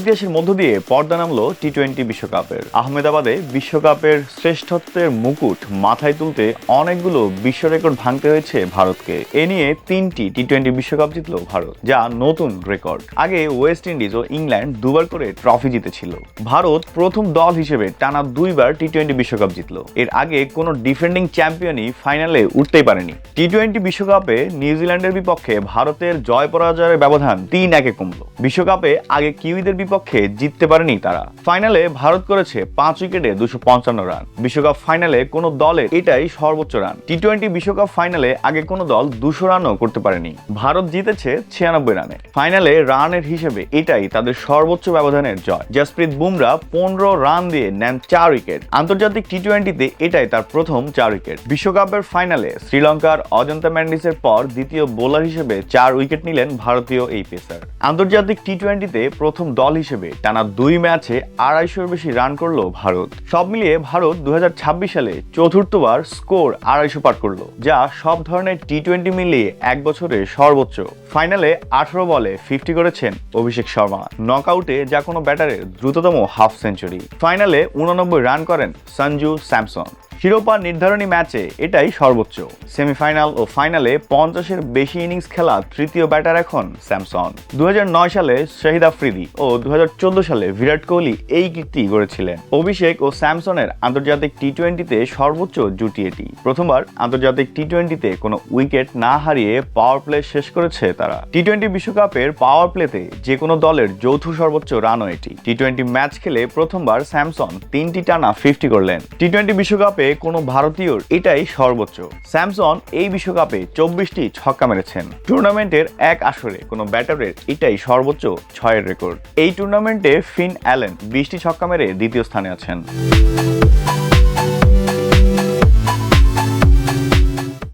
ইতিহাসের মধ্য দিয়ে পর্দা নামলো টি-20 বিশ্বকাপের। আহমেদাবাদে বিশ্বকাপের শ্রেষ্ঠত্বের মুকুট মাথায় তুলতে অনেকগুলো বিশ্ব রেকর্ড ভাঙতে হয়েছে ভারতকে। এ নিয়ে 3টি টি-20 বিশ্বকাপ জিতল ভারত, যা নতুন রেকর্ড। আগে ওয়েস্ট ইন্ডিজ ও ইংল্যান্ড দুবার করে ট্রফি জিতেছিল। ভারত প্রথম দল হিসেবে টানা 2বার টি-20 বিশ্বকাপ জিতল। এর আগে কোনো ডিফেন্ডিং চ্যাম্পিয়নই ফাইনালে উঠতেই পারেনি। টি-20 বিশ্বকাপে নিউজিল্যান্ডের বিপক্ষে ভারতের জয় পরাজয়ের ব্যবধান 3-1 কমল। বিশ্বকাপে আগে কিউইদের বিপক্ষে জিততে পারেনি তারা। ফাইনালে ভারত করেছে 5 উইকেটে 255 রান। বিশ্বকাপ ফাইনালে কোনো দলের এটাই সর্বোচ্চ রান। টি-20 বিশ্বকাপ ফাইনালে আগে কোনো দল 200 রানও করতে পারেনি। ভারত জিতেছে 96 রানে। ফাইনালে রানের হিসেবে এটাই তাদের সর্বোচ্চ ব্যবধানের জয়। জসপ্রীত বুমরা 15 রান দিয়ে নেন 4 উইকেট। আন্তর্জাতিক টি-20তে এটাই তার প্রথম 4 উইকেট। বিশ্বকাপের ফাইনালে শ্রীলঙ্কার অজন্তা ম্যান্ডিসের পর দ্বিতীয় বোলার হিসেবে 4 উইকেট নিলেন ভারতীয় এই পেসার। আন্তর্জাতিক টি-20তে প্রথম দল হিসেবে টানা 2 ম্যাচে 250-এর বেশি রান করলো ভারত। সব মিলিয়ে ভারত 2026 সালে চতুর্থবার স্কোর 250 পার করলো, যা সব ধরনের টি-20 মিলিয়ে এক বছরে সর্বোচ্চ। ফাইনালে 18 বলে 50 করেছেন অভিষেক শর্মা, নকআউটে যা কোনো ব্যাটারের দ্রুততম হাফ সেঞ্চুরি। ফাইনালে 89 রান করেন সঞ্জু স্যামসন। শিরোপা নির্ধারণী ম্যাচে এটাই সর্বোচ্চ। সেমিফাইনাল ও ফাইনালে 50-এর বেশি ইনিংস খেলা তৃতীয় ব্যাটার এখন স্যামসন। 2009 সালে শাহিদ আফ্রিদি ও 2014 সালে বিরাট কোহলি এই কীর্তি গড়েছিলেন। অভিষেক ও স্যামসনের আন্তর্জাতিক টি-20তে সর্বোচ্চ জুটি এটি। প্রথমবার আন্তর্জাতিক টি-20তে কোনো উইকেট না হারিয়ে পাওয়ার প্লে শেষ করেছে তারা। টি-20 বিশ্বকাপের পাওয়ার প্লেতে যে কোনো দলের যৌথ সর্বোচ্চ রানও এটি। টি-20 ম্যাচ খেলে প্রথমবার স্যামসন 3টি টানা 50 করলেন। টি-20 বিশ্বকাপে কোনো ভারতীয়র এটাই সর্বোচ্চ। স্যামসন এই বিশ্বকাপে 24টি ছক্কা মেরেছেন। টুর্নামেন্টের এক আসরে কোনো ব্যাটারের এটাই সর্বোচ্চ 6-এর রেকর্ড। এই টুর্নামেন্টে ফিন অ্যালেন 20টি ছক্কা মেরে দ্বিতীয় স্থানে আছেন।